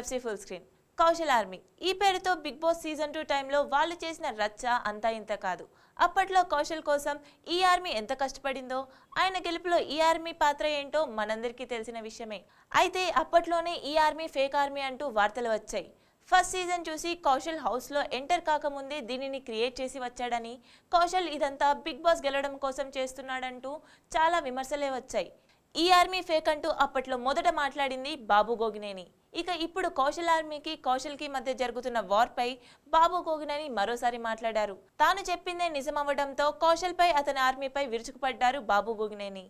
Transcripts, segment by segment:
KFC full screen Kaushal army ఈ పేరుతో big boss season 2 టైంలో వాళ్ళు చేసిన రచ్చ అంతా ఇంత కాదు. అప్పట్లో కౌశల్ కోసం ఈ ఆర్మీ ఎంత కష్టపడిందో, ఆయన గెలుపులో ఈ ఆర్మీ పాత్ర ఏంటో మనందరికీ తెలిసిన విషయమే. అయితే అప్పట్లోనే ఈ ఆర్మీ ఫేక్ ఆర్మీ అంటూ వార్తలు వచ్చాయి. ఫస్ట్ సీజన్ చూసి కౌశల్ హౌస్లో ఎంటర్ కాకముందే దీనిని క్రియేట్ చేసి వచ్చాడని, కౌశల్ ఇదంతా బిగ్ బాస్ గెలవడం కోసం చేస్తున్నాడంటూ చాలా విమర్శలే వచ్చాయి. ఈ ఆర్మీ ఫేక్ అంటూ అప్పట్లో మొదట మాట్లాడింది బాబు గోగినేని. ఇక ఇప్పుడు కౌశల్ ఆర్మీకి కౌశల్కి మధ్య జరుగుతున్న వార్ పై బాబు గోగినేని మరోసారి మాట్లాడారు. తాను చెప్పిందే నిజమవ్వడంతో కౌశల్ పై అతని ఆర్మీపై విరుచుకుపడ్డారు బాబు గోగినేని.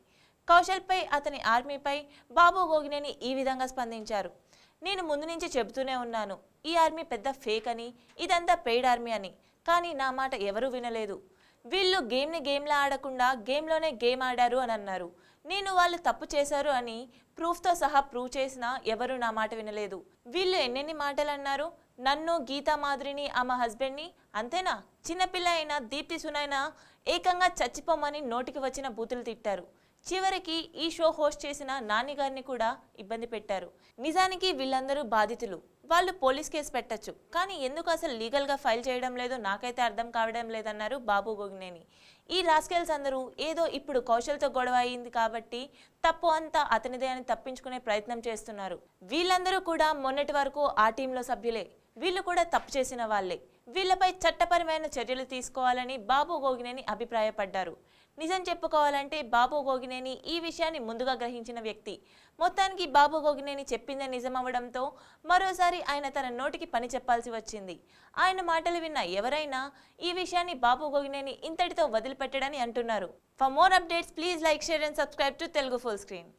కౌశల్ పై అతని ఆర్మీపై బాబు గోగినేని ఈ విధంగా స్పందించారు. నేను ముందు నుంచి చెబుతూనే ఉన్నాను, ఈ ఆర్మీ పెద్ద ఫేక్ అని, ఇదంతా పెయిడ్ ఆర్మీ అని. కానీ నా మాట ఎవరూ వినలేదు. వీళ్ళు గేమ్ని గేమ్లా ఆడకుండా గేమ్లోనే గేమ్ ఆడారు అని అన్నారు. నేను వాళ్ళు తప్పు చేశారు అని ప్రూఫ్తో సహా ప్రూవ్ చేసినా ఎవరు నా మాట వినలేదు. వీళ్ళు ఎన్నెన్ని మాటలు అన్నారు. నన్ను, గీతా మాధురిని, ఆమె హస్బెండ్ని, అంతేనా, చిన్నపిల్ల అయినా దీప్తి సునైనా ఏకంగా చచ్చిపోమని నోటికి వచ్చిన బూతులు తిట్టారు. చివరికి ఈ షో హోస్ట్ చేసిన నాని గారిని కూడా ఇబ్బంది పెట్టారు. నిజానికి వీళ్ళందరూ బాధితులు. వాళ్ళు పోలీస్ కేసు పెట్టచ్చు, కానీ ఎందుకు అసలు లీగల్గా ఫైల్ చేయడం లేదో నాకైతే అర్థం కావడం లేదన్నారు బాబు గోగినేని. ఈ రాస్కెల్స్ అందరూ ఏదో ఇప్పుడు కౌశల్తో గొడవ అయింది కాబట్టి తప్పు అంతా అతనిదే అని తప్పించుకునే ప్రయత్నం చేస్తున్నారు. వీళ్ళందరూ కూడా మొన్నటి వరకు ఆ టీంలో సభ్యులే. వీళ్ళు కూడా తప్పు చేసిన వాళ్ళే. వీళ్ళపై చట్టపరమైన చర్యలు తీసుకోవాలని బాబు గోగినేని అభిప్రాయపడ్డారు. నిజం చెప్పుకోవాలంటే బాబు గోగినేని ఈ విషయాన్ని ముందుగా గ్రహించిన వ్యక్తి. మొత్తానికి బాబు గోగినేని చెప్పిందే నిజమవడంతో మరోసారి ఆయన తన నోటికి పని చెప్పాల్సి వచ్చింది. ఆయన మాటలు విన్న ఎవరైనా ఈ విషయాన్ని బాబు గోగినేని ఇంతటితో వదిలిపెట్టడని అంటున్నారు. For more updates please like, share and subscribe to Telugu full screen.